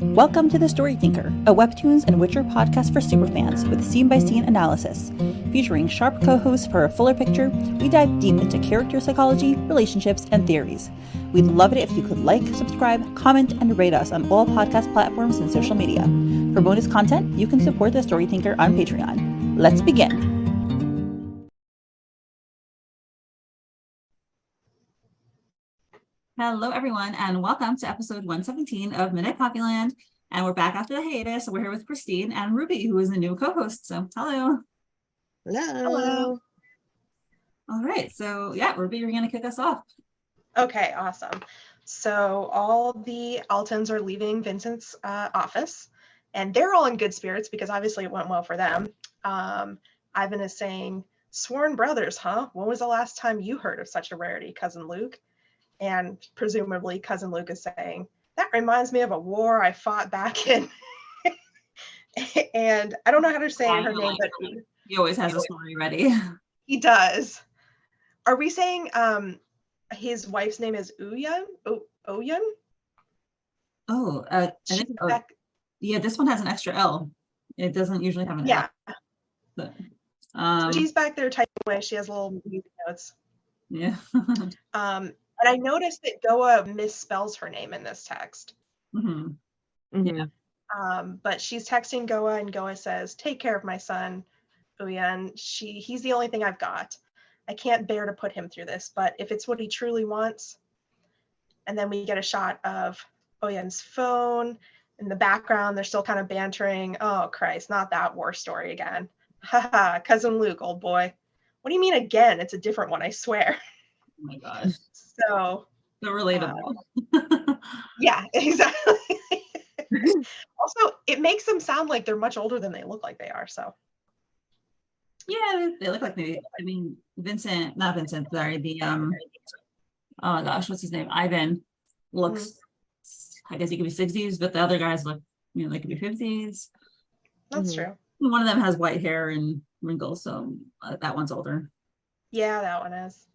Welcome to The Story Thinker, a Webtoons and Witcher podcast for superfans with scene-by-scene analysis. Featuring sharp co-hosts for a fuller picture, we dive deep into character psychology, relationships, and theories. We'd love it if you could like, subscribe, comment, and rate us on all podcast platforms and social media. For bonus content, you can support The Story Thinker on Patreon. Let's begin. Hello, everyone, and welcome to episode 117 of Midnight Poppyland. And we're back after the hiatus. So we're here with Krystine and Ruby, who is a new co-host. So, hello. Hello. All right. So, yeah, Ruby, you're going to kick us off. Okay, awesome. So all the Altons are leaving Vincent's office, and they're all in good spirits because obviously it went well for them. Ivan is saying, "Sworn brothers, huh? When was the last time you heard of such a rarity, Cousin Luke?" And presumably Cousin Luke is saying, "That reminds me of a war I fought back in." And I don't know how to say her name, but he always has a story ready. He does. Are we saying his wife's name is Oyuun? Oyuun? Oh, yeah, this one has an extra L. It doesn't usually have an L. But, so she's back there typing away. She has little music notes. Yeah. And I noticed that Ghoa misspells her name in this text. Mm-hmm. Mm-hmm. Yeah. But she's texting Ghoa, and Ghoa says, "Take care of my son, Oyuun. He's the only thing I've got. I can't bear to put him through this, but if it's what he truly wants." And then we get a shot of Oyuun's phone. In the background, they're still kind of bantering. "Oh, Christ, not that war story again. Haha, Cousin Luke, old boy. What do you mean again? It's a different one, I swear." Oh my God. So relatable. Yeah, exactly. Also, it makes them sound like they're much older than they look like they are. So yeah, they look like not Vincent, sorry, oh my gosh, what's his name? Ivan looks, I guess he could be 60s, but the other guys look, they could be 50s. That's true. One of them has white hair and wrinkles, so that one's older. Yeah, that one is.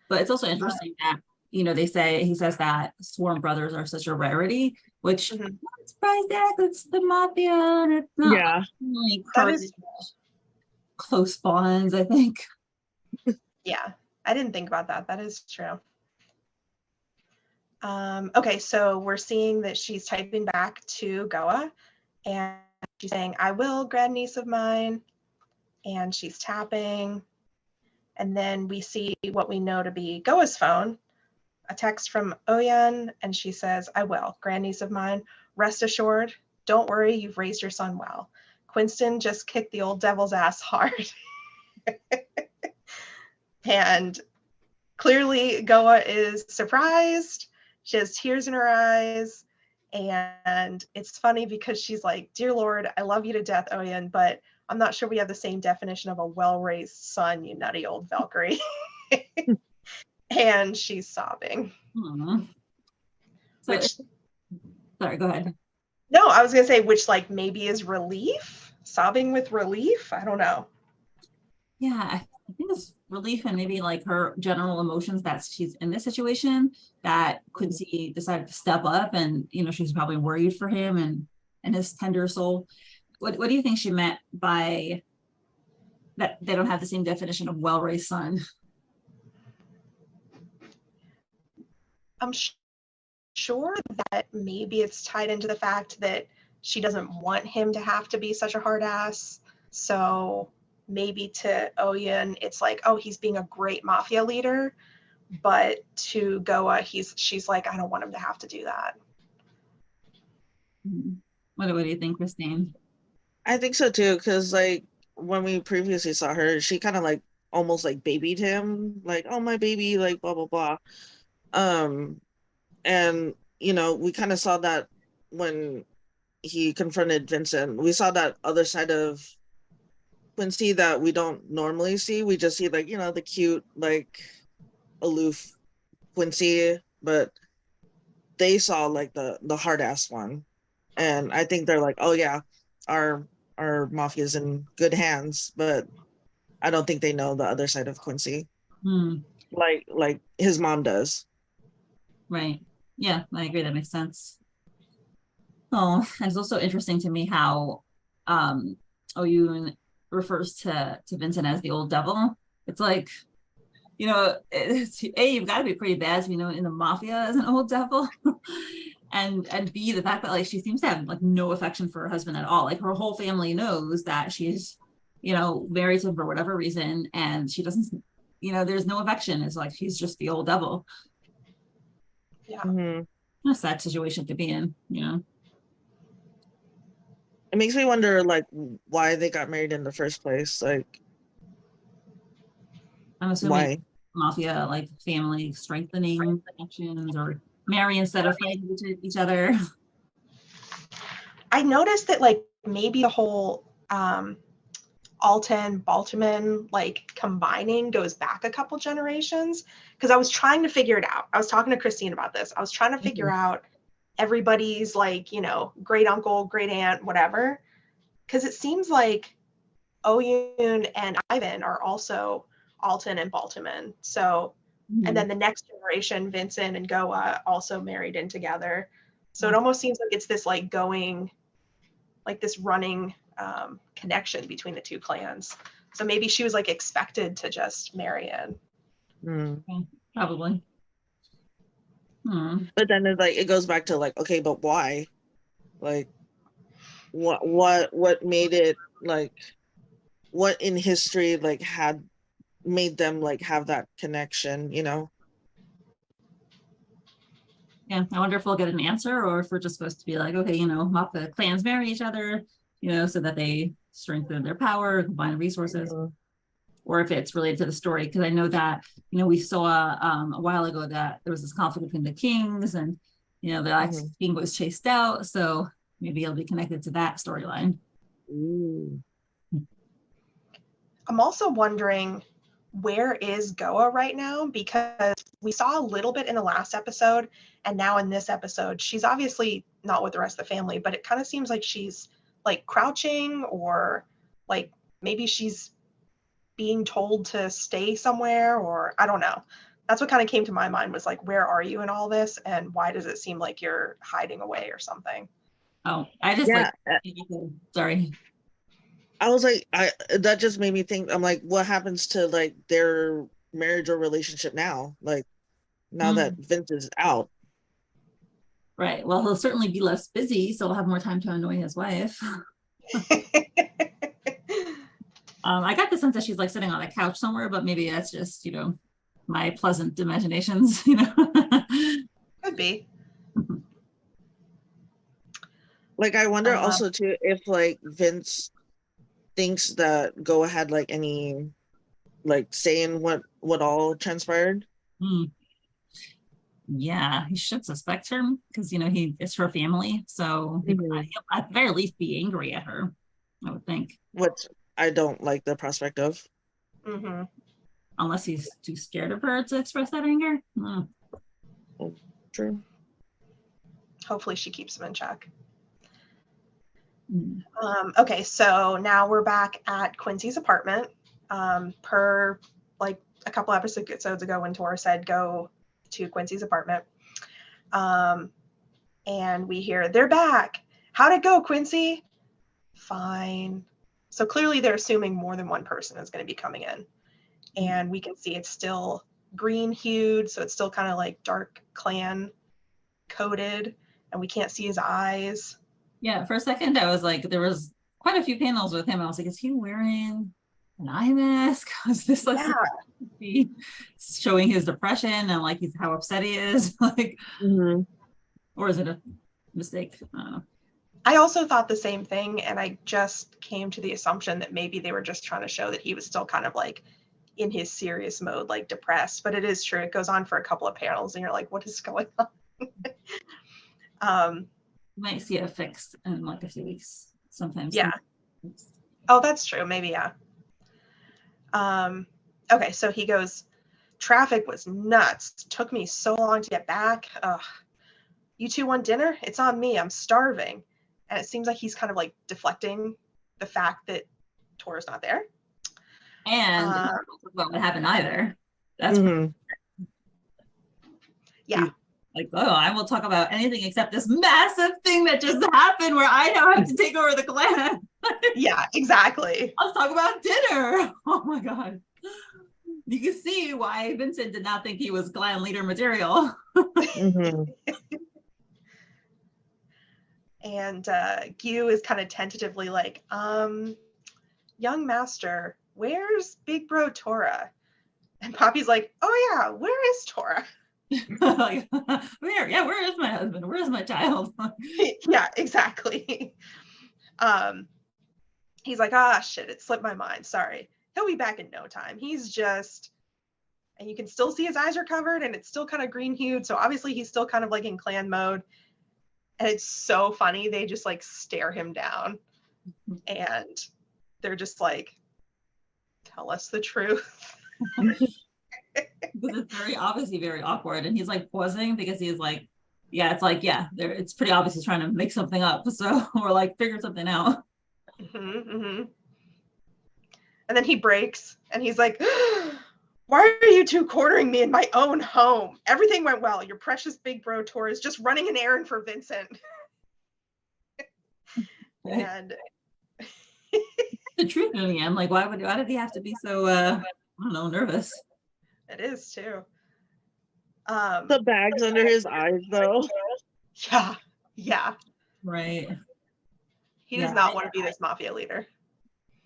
But it's also interesting that, he says that sworn brothers are such a rarity, which I'm not surprised that it's the mafia, and it's not really close bonds, I think. Yeah, I didn't think about that. That is true. Okay, so we're seeing that she's typing back to Ghoa, and she's saying, "I will, grandniece of mine," and she's tapping. And then we see what we know to be Ghoa's phone, a text from Oyuun, and she says, "I will, grandniece of mine. Rest assured, don't worry, you've raised your son well. Quincey just kicked the old devil's ass hard." And clearly Ghoa is surprised. She has tears in her eyes. And it's funny because she's like, "Dear Lord, I love you to death, Oyuun, but I'm not sure we have the same definition of a well-raised son, you nutty old Valkyrie." And she's sobbing. Sorry, go ahead. No, I was going to say, which maybe is relief? Sobbing with relief? I don't know. Yeah, I think it's relief and maybe her general emotions that she's in this situation, that Quincey decided to step up, and she's probably worried for him and his tender soul. What do you think she meant by that they don't have the same definition of well-raised son? I'm sure that maybe it's tied into the fact that she doesn't want him to have to be such a hard ass. So maybe to Oyuun, it's like, oh, he's being a great mafia leader. But to Ghoa, she's like, I don't want him to have to do that. What do you think, Krystine? I think so too, because when we previously saw her, she kind of almost babied him, "Oh, my baby," blah blah blah. And we kind of saw that when he confronted Vincent. We saw that other side of Quincey that we don't normally see. We just see the cute, aloof Quincey, but they saw the hard ass one. And I think they're oh yeah, our mafia's in good hands, but I don't think they know the other side of Quincey. Like his mom does. Right. Yeah, I agree. That makes sense. Oh, and it's also interesting to me how Oyuun refers to Vincent as the old devil. It's like, you've got to be pretty bad to be known in the mafia as an old devil. and B, the fact that like she seems to have like no affection for her husband at all. Like her whole family knows that she's, married to him for whatever reason, and she doesn't, there's no affection. It's like she's just the old devil. Yeah. A sad situation to be in, It makes me wonder, like, why they got married in the first place. Like, I'm assuming why? Mafia, like family strengthening connections, or marry instead of fighting each other. I noticed that like maybe the whole Alton Balthuman like combining goes back a couple generations, because I was trying to figure it out. I was talking to Krystine about this. I was trying to figure out everybody's like, great uncle, great aunt, whatever, because it seems like Oyuun and Ivan are also Alton and Balthuman. So, and then the next generation, Vincent and Ghoa, also married in together. So it almost seems like it's this like going, like this running connection between the two clans. So maybe she was like expected to just marry in. Probably. But then it's like, it goes back to like, okay, but why? Like, what made it, like, what in history like had made them like have that connection, Yeah, I wonder if we'll get an answer, or if we're just supposed to be like, okay, the clans marry each other, so that they strengthen their power, combine resources, or if it's related to the story. Because I know that, we saw a while ago that there was this conflict between the kings, and, the last king was chased out. So maybe it'll be connected to that storyline. I'm also wondering, where is Ghoa right now? Because we saw a little bit in the last episode, and now in this episode, she's obviously not with the rest of the family, but it kind of seems like she's like crouching, or like maybe she's being told to stay somewhere, or I don't know. That's what kind of came to my mind, was like, where are you in all this, and why does it seem like you're hiding away or something? Oh, I just sorry. I was like, that just made me think. I'm like, what happens to like their marriage or relationship now? Like, now that Vince is out. Right. Well, he'll certainly be less busy, so he'll have more time to annoy his wife. I got the sense that she's like sitting on a couch somewhere, but maybe that's just, my pleasant imaginations, Could be. Like, I wonder also too if like Vince thinks that Ghoa had like any like say in what all transpired. Yeah, he should suspect her, because it's her family, so he'll at the very least be angry at her, I would think. Which I don't like the prospect of. Unless he's too scared of her to express that anger. True. Hopefully she keeps him in check. Okay, so now we're back at Quincey's apartment. Per like a couple episodes ago, when Tora said go to Quincey's apartment, and we hear, they're back. How'd it go, Quincey? Fine. So clearly they're assuming more than one person is going to be coming in, and we can see it's still green hued, so it's still kind of like dark clan coded, and we can't see his eyes. Yeah, for a second I was like, there was quite a few panels with him. I was like, is he wearing an eye mask? Is this like showing his depression and like he's how upset he is? Like, or is it a mistake? I don't know. I also thought the same thing, and I just came to the assumption that maybe they were just trying to show that he was still kind of like in his serious mode, like depressed. But it is true, it goes on for a couple of panels and you're like, what is going on? You might see it fixed in like a few weeks sometimes. Yeah. Oh, that's true. Maybe, yeah. Okay, so he goes, traffic was nuts. Took me so long to get back. Ugh. You two want dinner? It's on me. I'm starving. And it seems like he's kind of like deflecting the fact that Tora's not there. And what happened either. That's yeah. Like, oh, I will talk about anything except this massive thing that just happened where I now have to take over the clan. Yeah, exactly. Let's talk about dinner. Oh my God. You can see why Vincent did not think he was clan leader material. Mm-hmm. And Gyu is kind of tentatively like, young master, where's big bro Tora? And Poppy's like, oh yeah, where is Tora? Like, where is my husband? Where is my child? Yeah, exactly. He's like, shit, it slipped my mind. Sorry. He'll be back in no time. He's just, and you can still see his eyes are covered and it's still kind of green hued. So obviously he's still kind of like in clan mode. And it's so funny. They just like stare him down and they're just like, tell us the truth. Because it's very obviously very awkward. And he's like pausing because he's like, yeah, it's like, yeah, it's pretty obvious he's trying to make something up. So we're like, figure something out. Mm-hmm, mm-hmm. And then he breaks and he's like, why are you two cornering me in my own home? Everything went well. Your precious big bro Tora is just running an errand for Vincent. And the truth in the end, like, why did he have to be so, I don't know, nervous? it is too. The bags under his eyes, though. Yeah. Right. He does not want to be this mafia leader.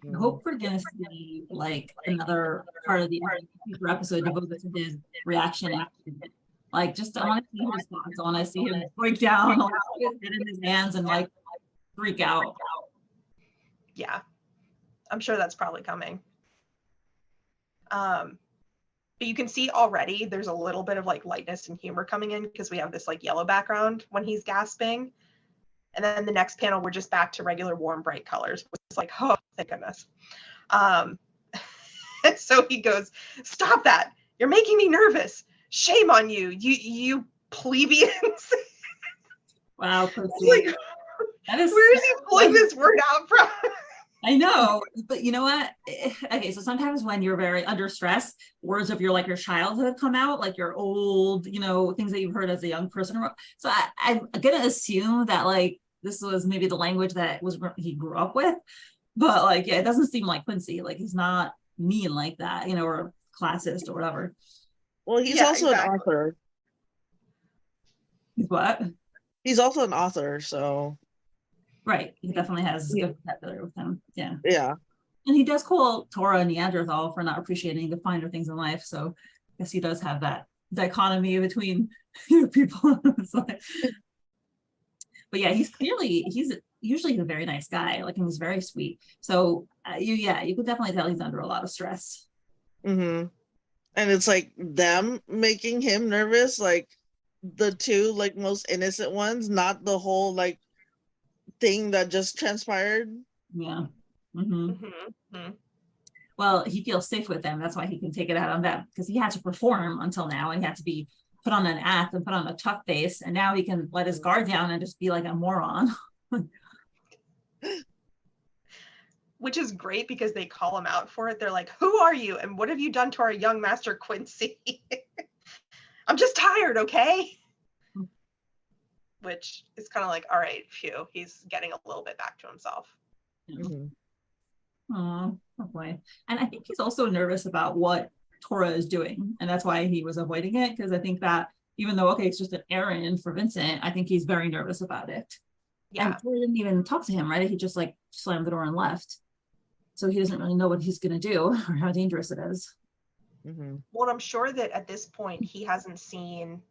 I hope we're gonna see like another part of the episode devoted to his reaction. Like, just I want to see his thoughts. I want to see him break down, like, his head in his hands, and like freak out. Yeah, I'm sure that's probably coming. But you can see already there's a little bit of like lightness and humor coming in because we have this like yellow background when he's gasping. And then the next panel, we're just back to regular warm, bright colors, which is like, oh, thank goodness. So he goes, stop that. You're making me nervous. Shame on you, you plebeians. Wow. Like, that is, where is he pulling this word out from? I know, but you know what? Okay, so sometimes when you're very under stress, words of your childhood come out, like your old, things that you've heard as a young person. So I'm gonna assume that like this was maybe the language that he grew up with, but like, yeah, it doesn't seem like Quincey. Like, he's not mean like that, or classist or whatever. Well, he's also an author. He's what? He's also an author, so. Right, he definitely has good vocabulary with him. Yeah. Yeah. And he does call Tora a Neanderthal for not appreciating the finer things in life. So I guess he does have that dichotomy between people. But yeah, he's usually a very nice guy. Like, he was very sweet. So you could definitely tell he's under a lot of stress. Mm-hmm. And it's like them making him nervous, like the two like most innocent ones, not the whole like thing that just transpired. Yeah. Mm-hmm. Mm-hmm. Well, he feels safe with them. That's why he can take it out on them, because he had to perform until now, and he had to be put on an act and put on a tough face, and now he can let his guard down and just be like a moron. Which is great because they call him out for it. They're like, who are you and what have you done to our young master Quincey? I'm just tired, okay? Which is kind of like, all right, phew, he's getting a little bit back to himself. Mm-hmm. Oh boy. And I think he's also nervous about what Tora is doing, and that's why he was avoiding it, because I think that even though, okay, it's just an errand for Vincent, I think he's very nervous about it. Yeah. And Tora didn't even talk to him, right? He just like slammed the door and left. So he doesn't really know what he's going to do or how dangerous it is. Mm-hmm. Well, I'm sure that at this point he hasn't seen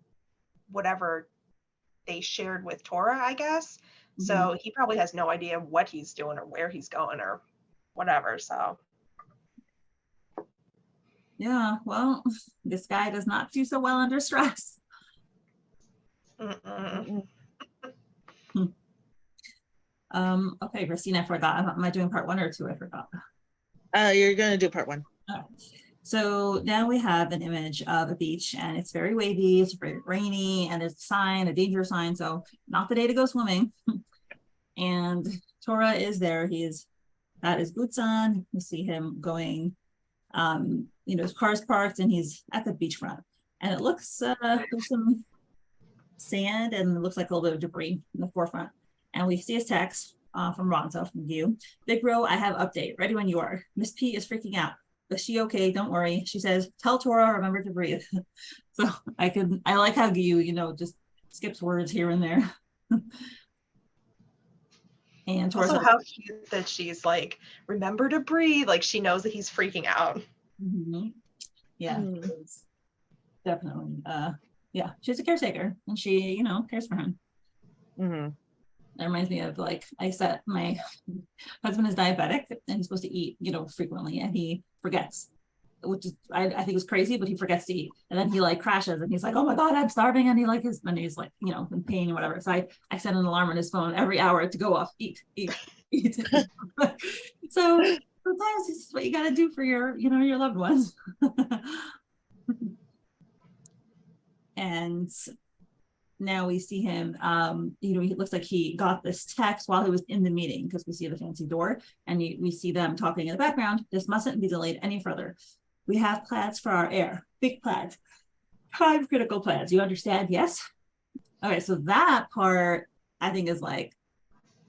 whatever they shared with Tora, I guess. Mm-hmm. So he probably has no idea what he's doing or where he's going or whatever. So yeah, well, this guy does not do so well under stress. Okay, Krystine, I forgot. Am I doing part 1 or 2? I forgot. You're gonna do part 1. All right. So now we have an image of a beach, and it's very wavy, it's very rainy, and there's a sign, a danger sign. So not the day to go swimming. And Tora is there. That is boots on. You see him going, his car's parked, and he's at the beachfront. And it looks there's some sand and it looks like a little bit of debris in the forefront. And we see a text from Ronzo from Gyu. Big bro, I have update. Ready when you are. Miss P is freaking out. But she okay, don't worry. She says, tell Tora, remember to breathe. So I like how Gyu, just skips words here and there. And Tora Also, says, how cute that she's like, remember to breathe. Like she knows that he's freaking out. Yeah, definitely. Yeah, she's a caretaker and she, cares for him. That reminds me of like, my husband is diabetic and he's supposed to eat, frequently, and he forgets, which is, I think is crazy, but he forgets to eat. And then he like crashes and he's like, oh my God, I'm starving. And then he's like, in pain or whatever. So I set an alarm on his phone every hour to go off, eat. So sometimes this is what you got to do for your loved ones. And now we see him, he looks like he got this text while he was in the meeting, because we see the fancy door and we see them talking in the background. This mustn't be delayed any further. We have plans for our heir, big plans, time critical plans. You understand? Yes. Okay, so that part I think is like,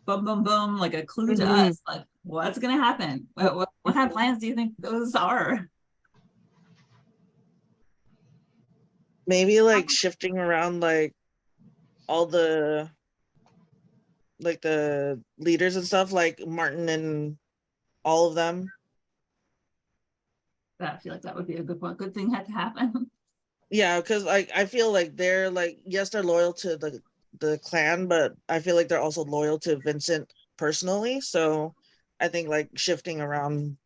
boom, boom, boom, like a clue to us, like what's gonna happen? What kind of plans do you think those are? Maybe like shifting around like all the leaders and stuff, like Martin and all of them. I feel like that would be a good one. Good thing had to happen. Yeah, because like I feel like they're like, yes, they're loyal to the clan, but I feel like they're also loyal to Vincent personally. So I think like shifting around,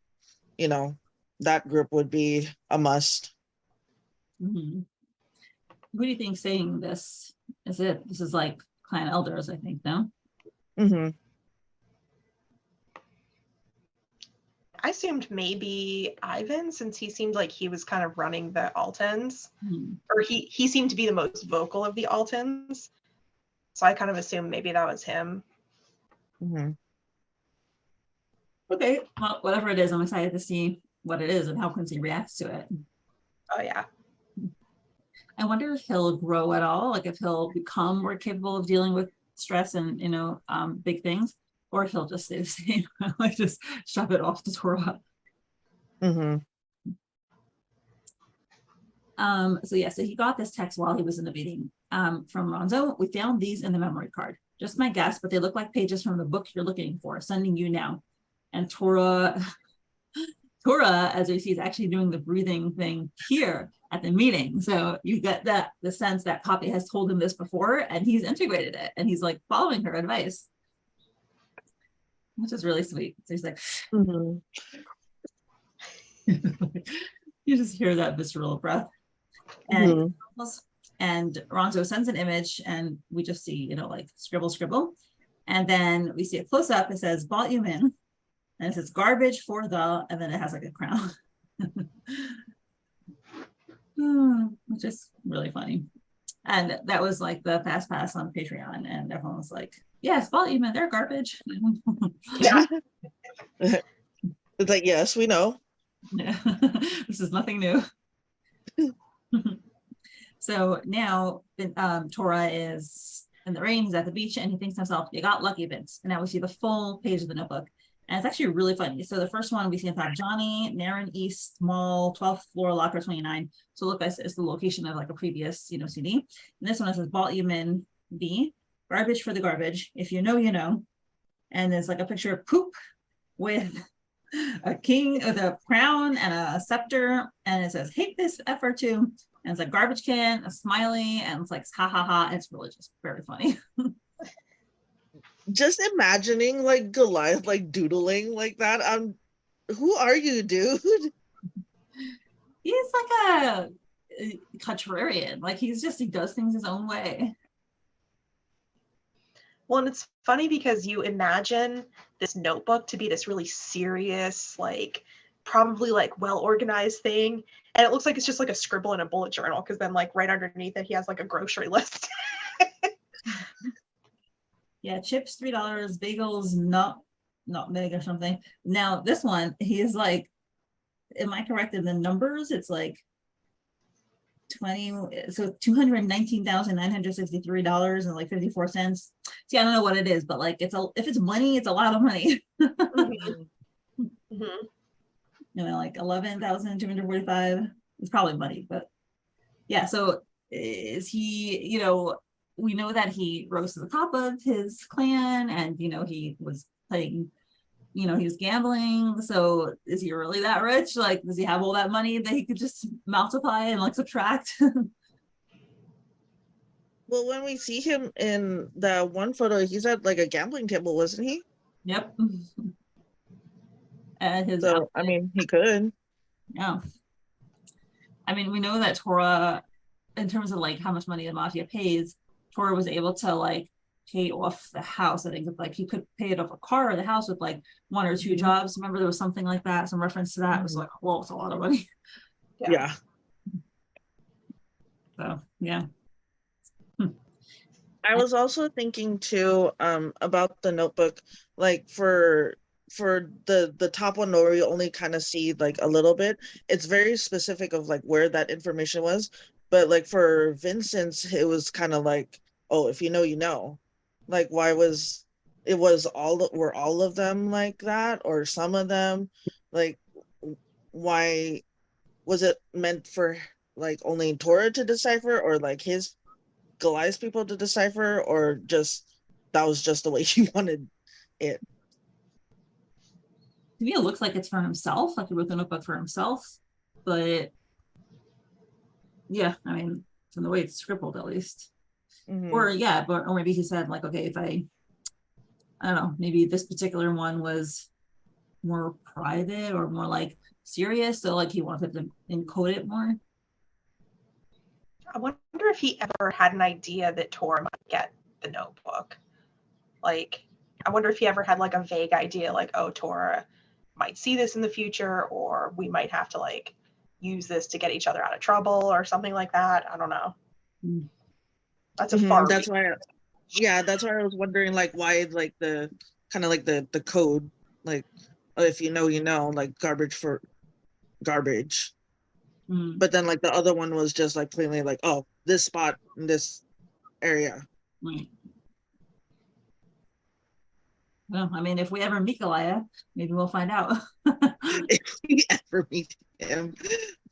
that group would be a must. Who do you think saying this is it? This is like clan elders, I think, no? I assumed maybe Ivan, since he seemed like he was kind of running the Altons, or he seemed to be the most vocal of the Altons. So I kind of assumed maybe that was him. Okay, well, whatever it is, I'm excited to see what it is and how Quincey reacts to it. Oh yeah. I wonder if he'll grow at all, like if he'll become more capable of dealing with stress and big things, or he'll just stay the same, like just shove it off to Tora. So he got this text while he was in the meeting from Ronzo. We found these in the memory card. Just my guess, but they look like pages from the book you're looking for. Sending you now. And Tora, as we see, is actually doing the breathing thing here at the meeting. So you get the sense that Poppy has told him this before and he's integrated it and he's like following her advice, which is really sweet. So he's like, you just hear that visceral breath. And Ronzo sends an image and we just see, like scribble, scribble. And then we see a close up. It says Balthuman. And it says garbage for the, and then it has like a crown. Which is really funny. And that was like the fast pass on Patreon. And everyone was like, yes, Balthuman, they're garbage. Yeah. It's like, yes, we know. Yeah. This is nothing new. So now Tora is in the rain, he's at the beach, and he thinks to himself, you got lucky, Vince. And now we see the full page of the notebook. And it's actually really funny. So the first one we see in top Johnny, Naren East Mall, 12th floor, locker 29. So look, it's the location of like a previous, CD. And this one, it says Balthuman B, garbage for the garbage. If you know, you know. And there's like a picture of poop with a king with a crown and a scepter. And it says, hate this effort too. And it's a garbage can, a smiley, and it's like, ha ha ha. It's really just very funny. Just imagining like Goliath like doodling like that. Who are you, dude? He's like a contrarian. Like he does things his own way. Well, and it's funny because you imagine this notebook to be this really serious, like probably like well-organized thing. And it looks like it's just like a scribble in a bullet journal, because then like right underneath it, he has like a grocery list. Yeah, chips $3, bagels not big or something. Now this one, he is like, am I correct in the numbers? It's like $219,963.54. See, I don't know what it is, but like if it's money, it's a lot of money. Like 11,245. It's probably money, but yeah. So is he? We know that he rose to the top of his clan, and he was playing. He was gambling. So is he really that rich? Like, does he have all that money that he could just multiply and like subtract? Well, when we see him in the one photo, he's at like a gambling table, wasn't he? Yep. And his so, I mean, he could. Yeah. I mean, we know that Tora, in terms of like how much money the mafia pays, Tora was able to like pay off the house. I think like he could pay it off a car or the house with like 1 or 2 jobs. Remember there was something like that, some reference to that. It was like, whoa, it's a lot of money. Yeah. So yeah. I was also thinking too about the notebook, like for the top one where we only kind of see like a little bit. It's very specific of like where that information was, but like for Vincent's, it was kind of like, oh, if you know, you know. Like, why was were all of them like that, or some of them? Like, why was it meant for like only Tora to decipher, or like his Goliath people to decipher, or just that was just the way he wanted it? To me, it looks like it's for himself, like he wrote the notebook for himself. But yeah, I mean, from the way it's scribbled, at least. Or yeah, or maybe he said like, okay, if I don't know, maybe this particular one was more private or more like serious, so like he wanted to encode it more. I wonder if he ever had an idea that Tora might get the notebook. Like, I wonder if he ever had like a vague idea, like, oh, Tora might see this in the future, or we might have to like use this to get each other out of trouble or something like that. I don't know. That's a far. That's why. That's why I was wondering, like, why, like the kind of like the code, like, if you know, you know, like garbage for garbage. But then like the other one was just like plainly like, oh, this spot in this area. Right. Well, I mean, if we ever meet Goliath, maybe we'll find out. If we ever meet him.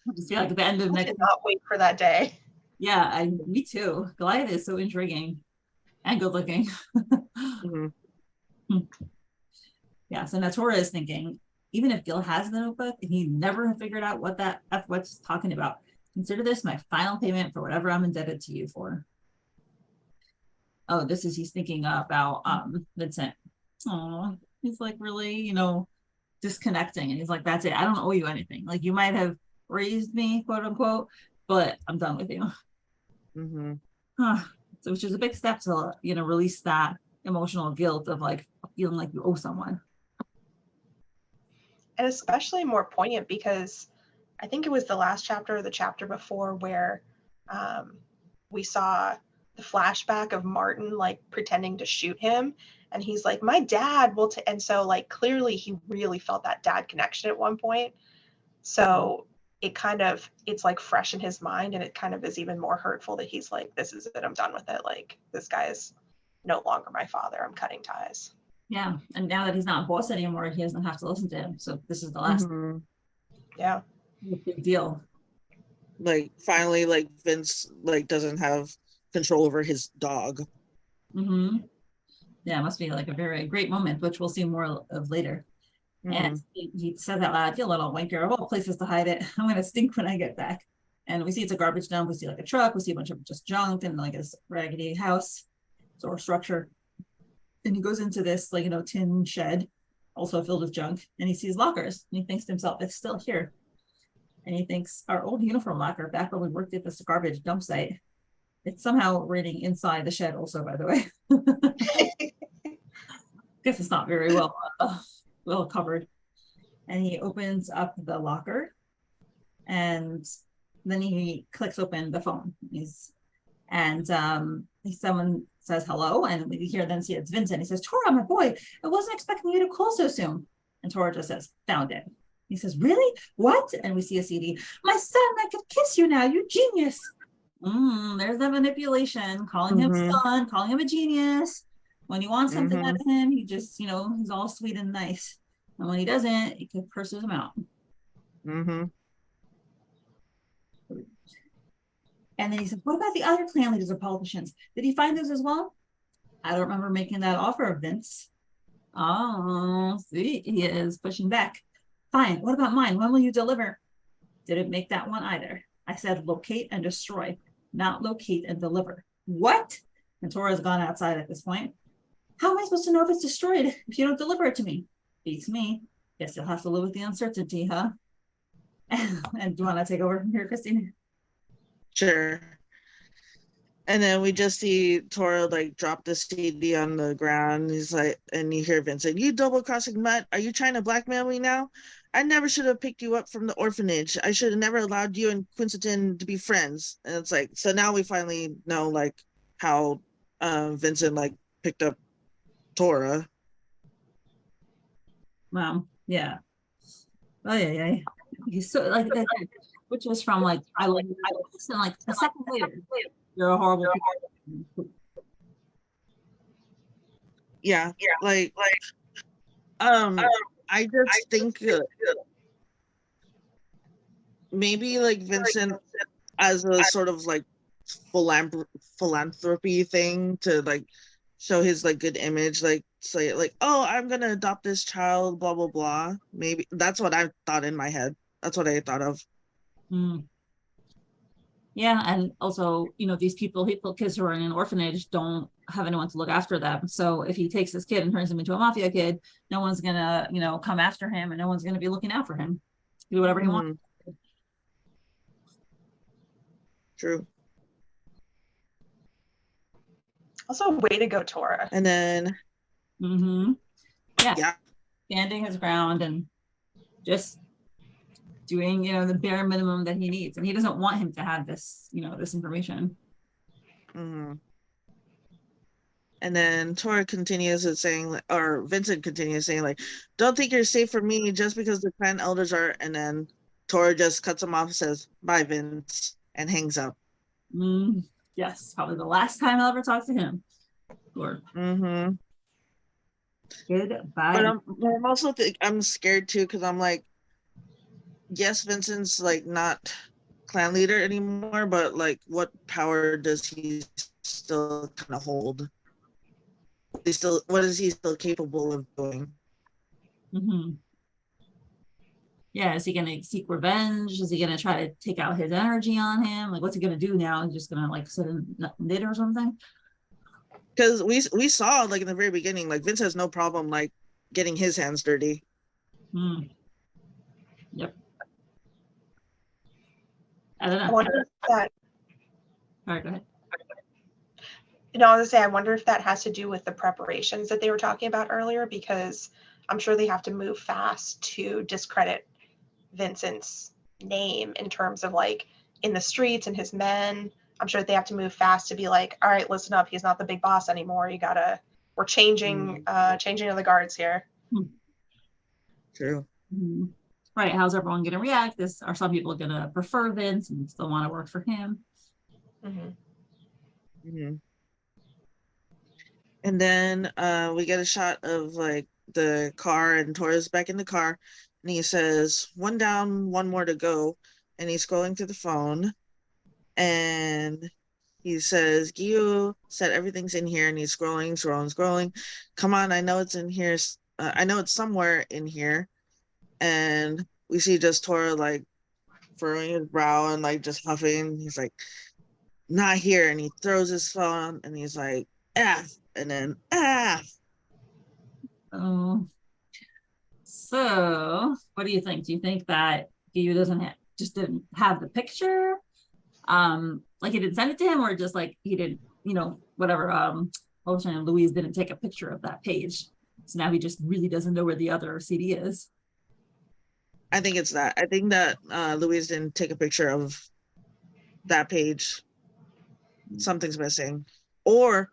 I'll just feel like at the end of next. I cannot wait for that day. Yeah, me too. Goliath is so intriguing and good looking. Yeah, so now Tora is thinking, even if Gil has the notebook and he never figured out what that what's talking about, consider this my final payment for whatever I'm indebted to you for. Oh, he's thinking about Vincent. Oh, he's like really, disconnecting, and he's like, that's it. I don't owe you anything. Like, you might have raised me, quote unquote, but I'm done with you. So, which is a big step to, release that emotional guilt of like feeling like you owe someone. And especially more poignant because I think it was the last chapter or the chapter before where we saw the flashback of Martin like pretending to shoot him, and he's like, my dad will and so like clearly he really felt that dad connection at one point. So it's like fresh in his mind, and it kind of is even more hurtful that he's like, this is it, I'm done with it. Like, this guy is no longer my father, I'm cutting ties. Yeah, and now that he's not boss anymore, he doesn't have to listen to him. So this is the last. Yeah, big deal. Like, finally, like Vince like doesn't have control over his dog. Yeah, it must be like a very great moment, which we'll see more of later. And he says out loud, you little wanker, of all places to hide it, I'm gonna stink when I get back. And we see it's a garbage dump. We see like a truck. We see a bunch of just junk and like this raggedy house or structure. And he goes into this like, tin shed, also filled with junk, and he sees lockers, and he thinks to himself, it's still here. And he thinks, our old uniform locker back when we worked at this garbage dump site, it's somehow raining inside the shed also, by the way. Guess it's not very well covered. And he opens up the locker, and then he clicks open the phone. Someone says hello, and we hear then see it's Vincent. He says, Tora, my boy, I wasn't expecting you to call so soon. And Tora just says, found it. He says, really? What? And we see a CD. My son, I could kiss you now. You genius. There's that manipulation, calling him son, calling him a genius. When he wants something out of him, he just, he's all sweet and nice. And when he doesn't, he curses him out. And then he said, what about the other clan leaders or politicians? Did he find those as well? I don't remember making that offer of Vince. Oh, see, he is pushing back. Fine, what about mine? When will you deliver? Didn't make that one either. I said locate and destroy, not locate and deliver. What? And Tora's gone outside at this point. How am I supposed to know if it's destroyed if you don't deliver it to me? Beats me. Guess you'll have to live with the uncertainty, huh? And do you want to take over from here, Krystine? Sure. And then we just see Tora like drop the CD on the ground. He's like, and you hear Vincent, you double-crossing mutt. Are you trying to blackmail me now? I never should have picked you up from the orphanage. I should have never allowed you and Quincey to be friends. And it's like, so now we finally know like how Vincent like picked up Tora. Wow. Yeah. Oh yeah. He's so like that, which was from like I like a second later. You're a horrible person. Yeah. I just think maybe like Vincent as a sort of like philanthropy thing to like show his like good image, like say like, oh, I'm gonna adopt this child, blah blah blah. Maybe that's what I thought in my head. That's what I thought of. Yeah, and also, these kids who are in an orphanage don't have anyone to look after them. So if he takes this kid and turns him into a mafia kid, no one's gonna, come after him, and no one's gonna be looking out for him. Do whatever he wants. True. Also, way to go, Tora. And then yeah, standing his ground and just doing the bare minimum that he needs, and he doesn't want him to have this this information. And then Tora continues with saying, or Vincent continues saying like, don't think you're safe from me just because the clan elders are. And then Tora just cuts him off and says, bye Vince, and hangs up. Yes, probably the last time I'll ever talk to him. Or goodbye. But I'm also I'm scared too, because I'm like, yes, Vincent's like not clan leader anymore, but like what power does he still kind of hold? What is he still capable of doing? Yeah, is he gonna seek revenge? Is he gonna try to take out his energy on him? Like, what's he gonna do now? He's just gonna like sit and knit or something? Because we saw like in the very beginning, like Vince has no problem like getting his hands dirty. Yep. I don't know. I wonder if that. All right, go ahead. I was gonna say, I wonder if that has to do with the preparations that they were talking about earlier, because I'm sure they have to move fast to discredit Vincent's name in terms of like in the streets and his men. I'm sure they have to move fast to be like, all right, listen up, he's not the big boss anymore. We're changing the guards here. True. Right. How's everyone gonna react? Are some people gonna prefer Vince and still want to work for him? And then we get a shot of like the car, and Tora's back in the car, and he says, one down, one more to go. And he's scrolling through the phone, and he says, Gyu said everything's in here, and he's scrolling. Come on, I know it's in here. I know it's somewhere in here. And we see just Tora like furrowing his brow and like just huffing. He's like, not here. And he throws his phone, and he's like, F. And then Oh, so what do you think? Do you think that Gyu didn't have the picture? Like he didn't send it to him, or just like he didn't, whatever. What was her name? Louise didn't take a picture of that page, so now he just really doesn't know where the other CD is. I think it's that. I think that Louise didn't take a picture of that page. Something's missing, or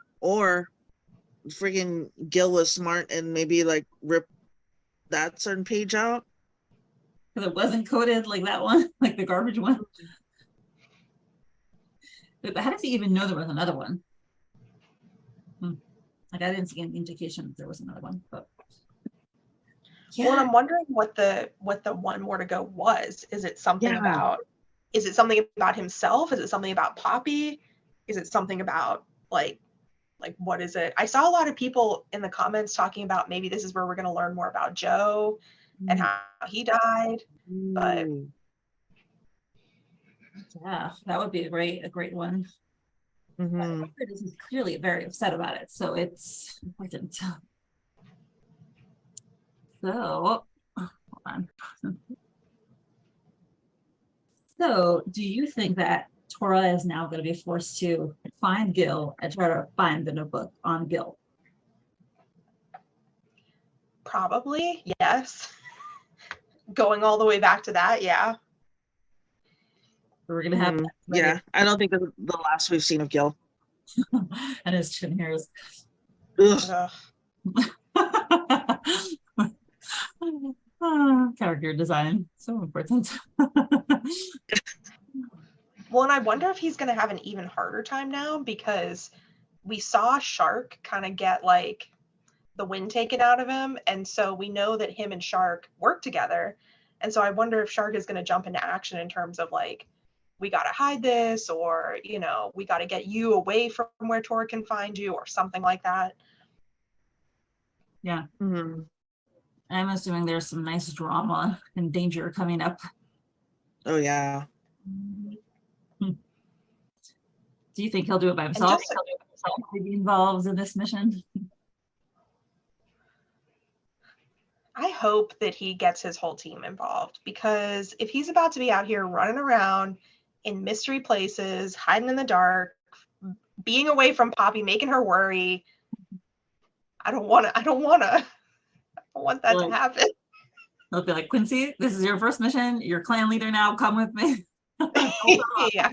freaking Gil was smart and maybe like rip that certain page out. because it wasn't coded like that one, like the garbage one. But how does he even know there was another one? Like I didn't see any indication that there was another one. But yeah. Well, and I'm wondering what the one more to go was. Is it something about? Is it something about himself? Is it something about Poppy? Is it something about like what is it? I saw a lot of people in the comments talking about maybe this is where we're going to learn more about Joe and how he died. But yeah, that would be a great one. This is clearly very upset about it, so it's important. So, hold on. So, do you think that Tora is now going to be forced to find Gil and try to find the notebook on Gil? Probably, yes. Going all the way back to that, yeah. We're gonna have yeah. I don't think that's the last we've seen of Gil. And his chin hairs. Character design, so important. Well, and I wonder if he's going to have an even harder time now, because we saw Shark kind of get like the wind taken out of him, and so we know that him and Shark work together, and so I wonder if Shark is going to jump into action in terms of like, we got to hide this, or we got to get you away from where Tora can find you, or something like that. Yeah. I'm assuming there's some nice drama and danger coming up. Oh yeah. Do you think he'll do it by himself? Will be involved in this mission? I hope that he gets his whole team involved, because if he's about to be out here running around in mystery places, hiding in the dark, being away from Poppy, making her worry, I don't want that to happen. They'll be like, Quincey, this is your first mission. You're clan leader now. Come with me. Yeah.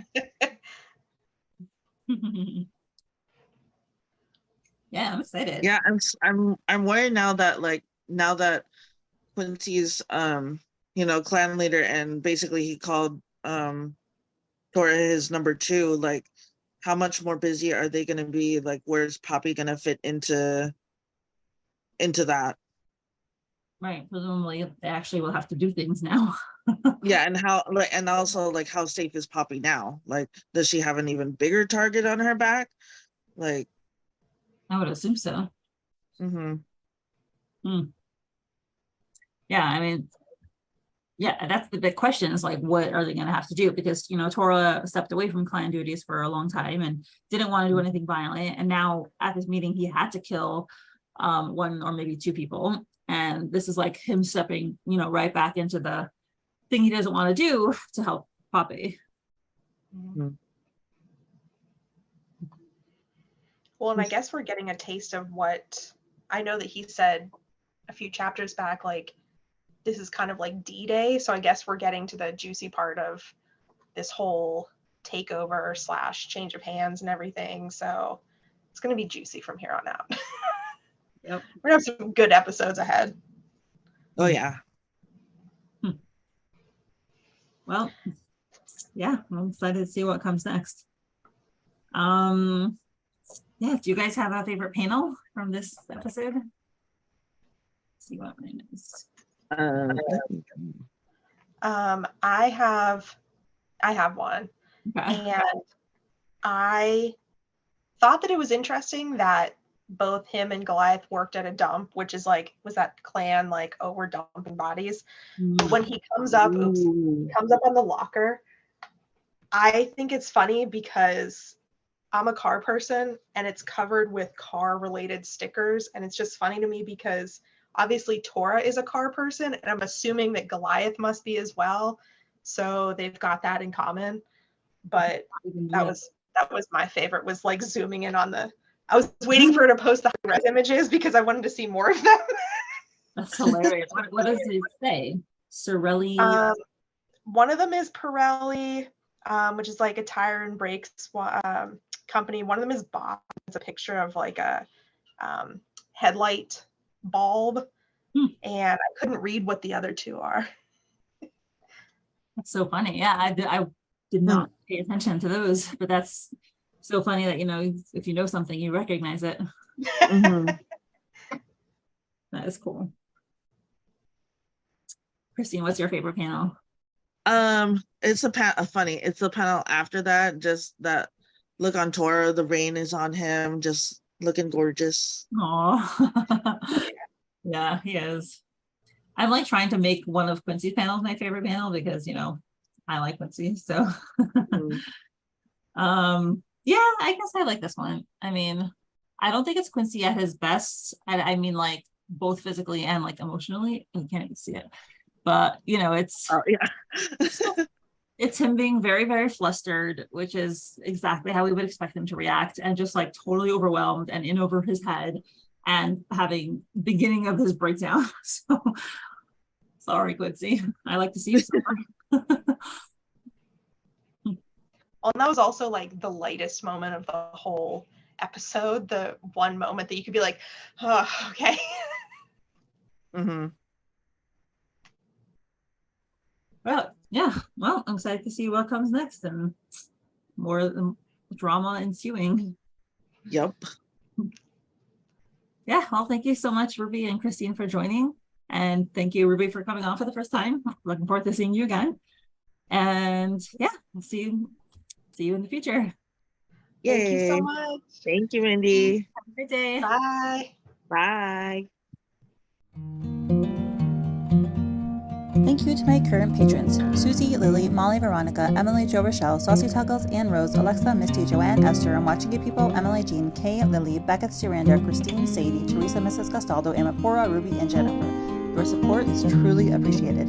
Yeah, I'm excited. Yeah, I'm worried now that Quincey's clan leader, and basically he called Tora his number 2, like how much more busy are they gonna be? Like where's Poppy gonna fit into that? Right, presumably they actually will have to do things now. Yeah, and also like how safe is Poppy now? Like, does she have an even bigger target on her back? Like, I would assume so. Yeah, I mean, yeah, that's the big question, is like, what are they going to have to do? Because Tora stepped away from clan duties for a long time and didn't want to do anything violent, and now at this meeting he had to kill 1 or maybe 2 people, and this is like him stepping right back into the thing he doesn't want to do to help Poppy. Well, and I guess we're getting a taste of what I know that he said a few chapters back, like this is kind of like D-Day, so I guess we're getting to the juicy part of this whole takeover / change of hands and everything, so it's going to be juicy from here on out. Yep. We're going to have some good episodes ahead. oh yeah. Well, yeah, I'm excited to see what comes next. Yeah, do you guys have a favorite panel from this episode? Let's see what mine is. I have one. Okay. And I thought that it was interesting that both him and Goliath worked at a dump, which is like, was that clan like, oh, we're dumping bodies? When he comes up, comes up on the locker, I think it's funny because I'm a car person and it's covered with car related stickers, and it's just funny to me because obviously Tora is a car person and I'm assuming that Goliath must be as well, so they've got that in common. But that was my favorite, was like zooming in on the, I was waiting for her to post the high-res images because I wanted to see more of them. That's hilarious. What does it say? 𝗪𝗟𝗍? One of them is 𝗪𝗍𝗍, which is like a tire and brakes company. One of them is Bob. It's a picture of like a headlight bulb, and I couldn't read what the other 2 are. That's so funny. Yeah, I did not pay attention to those, but that's so funny that, you know, if you know something, you recognize it. Mhm. That is cool. Krystine, what's your favorite panel? It's it's the panel after that, just that look on Tora, the rain is on him, just looking gorgeous. Oh, yeah, he is. I'm like trying to make one of Quincey's panels my favorite panel because, you know, I like Quincey. So, yeah, I guess I like this one. I mean, I don't think it's Quincey at his best. I mean, like both physically and like emotionally. You can't even see it, but you know, it's it's him being very, very flustered, which is exactly how we would expect him to react, and just like totally overwhelmed and in over his head, and having beginning of his breakdown. So sorry, Quincey. I like to see you suffer. Well, and that was also like the lightest moment of the whole episode. The one moment that you could be like, oh, okay. Well, yeah. Well, I'm excited to see what comes next and more drama ensuing. Yep. Yeah. Well, thank you so much, Ruby and Krystine, for joining. And thank you, Ruby, for coming on for the first time. Looking forward to seeing you again. And yeah, we'll see you in the future. Yay. Thank you so much. Thank you, Mindy. Have a great day. Bye. Bye. Thank you to my current patrons, Suzie, Lily, Molly, Veronica, Emily, 𝗪𝗱𝗱𝗀𝗃, 𝗪𝗵𝗱𝗆, Talgles, Ann Rose, Alexa, Misty, Joanne, Esther, and Watching It People, Emily, Jean, Kay, Lily, Becca, Surrender, Krystine, Sadie, Teresa, Mrs. Castaldo, 𝗪𝗶𝗱𝗆, Ruby, and Jennifer. Your support is truly appreciated.